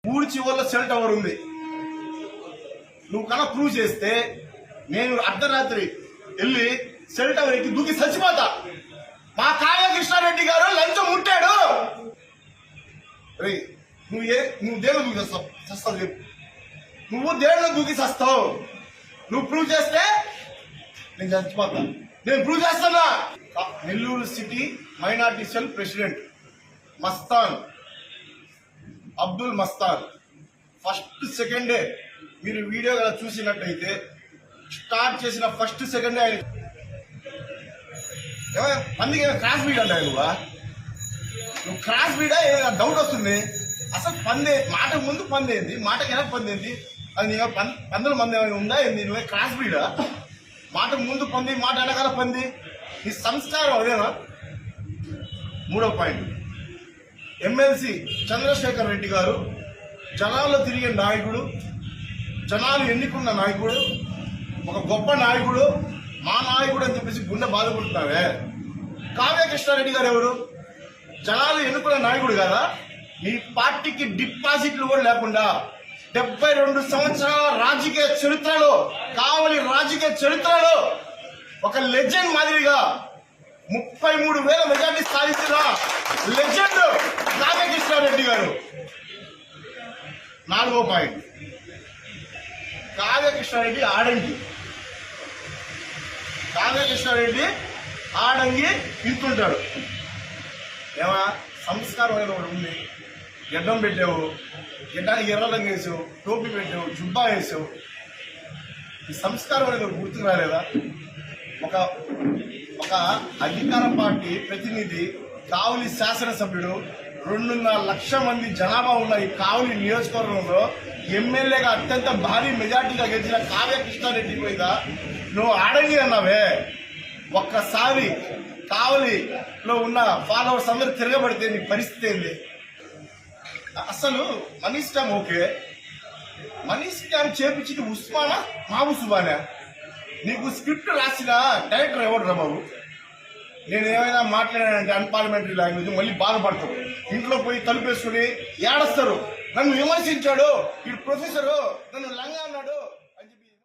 ఊరి చివరిలో cell tower ఉంది. నువ్వు కన్నా ప్రూవ్ చేస్తే నేను అర్ధరాత్రి వెళ్ళి సెల్ టవర్ ఎక్కి దూకి చచ్చిపోతా. మా కావ్య కృష్ణారెడ్డి గారు లంచం ముట్టాడు. నువ్వు దేని దూకి చస్తావు చెప్పు. నువ్వు దేనిలో దూకి చస్తావు. నువ్వు ప్రూవ్ చేస్తే నేను చచ్చిపోతా. నేను ప్రూవ్ చేస్తున్నా. Nellore city minority cell president Mastan Abdul Mastan. First సెకండే మీరు వీడియో కదా చూసినట్టయితే స్టార్ట్ చేసిన ఫస్ట్ సెకండే ఆయన పందికి క్రాస్ బీడ్ అంటాయి. నువ్వు క్రాస్ బీడా ఏదైనా డౌట్ వస్తుంది. అసలు పందే మాట ముందు పందేంది, మాటకి ఎలా పందేంది, అది నీ పందుల మంది ఏమైనా ఉందా ఏంది? నువ్వే క్రాస్ బీడా? మాట ముందు పంది, మాట వెనకాల పంది. నీ సంస్కారం అదేనా? 3వ పాయింట్, ఎమ్మెల్సీ చంద్రశేఖర్ రెడ్డి గారు జనాల్లో తిరిగే నాయకుడు, జనాలు ఎన్నుకున్న నాయకుడు, ఒక గొప్ప నాయకుడు, మా నాయకుడు అని చెప్పేసి గుండె బాధపడుతున్నావే. కావ్య కృష్ణారెడ్డి గారు ఎవరు? జనాలు ఎన్నుకున్న నాయకుడు కదా. మీ పార్టీకి డిపాజిట్లు కూడా లేకుండా 72 సంవత్సరాల రాజకీయ చరిత్రలో, కావలి రాజకీయ చరిత్రలో ఒక లెజెండ్ మాదిరిగా 33,000 మెజార్టీ సాధించిన లెజెండ్ కావ్య కృష్ణారెడ్డి గారు. 4వ పాయింట్, కావ్య కృష్ణారెడ్డి ఆడంగి. కావ్య కృష్ణారెడ్డి ఆడంగి ఇంటుంటాడు. ఏమా సంస్కారం అనేది ఒకటి ఉంది. గడ్డం పెట్టావు, గడ్డానికి ఎర్రలంగా వేసావు, టోపీ పెట్టావు, జుబ్బా వేసావు. ఈ సంస్కారం అనేది ఒక గుర్తుకు రాలేదా? ఒక అధికార పార్టీ ప్రతినిధి, కావలి శాసనసభ్యుడు, 2.5 లక్షల మంది జనాభా ఉన్న ఈ కావలి నియోజకవర్గంలో ఎమ్మెల్యేగా అత్యంత భారీ మెజార్టీగా గెలిచిన కావ్య కృష్ణారెడ్డి మీద నువ్వు ఆడంగి అన్నావే. ఒక్కసారి కావలిలో ఉన్న ఫాలోవర్స్ అందరూ తిరగబడితే నీ పరిస్థితి ఏంది? అసలు money scam okay, money scam చేపించింది ఉస్మానా మాబుసుబానా? నీకు స్క్రిప్ట్ రాసిన డైరెక్టర్ ఎవరు బాబు? నేను ఏమైనా మాట్లాడానంటే అన్పార్లమెంటరీ లాంగ్వేజ్ మళ్ళీ బాధపడతావు. ఇంట్లో పోయి తలుపేసుకుని ఏడస్తారు. నన్ను విమర్శించాడు, ఈ ప్రొఫెసరు నన్ను లంగా అన్నాడు.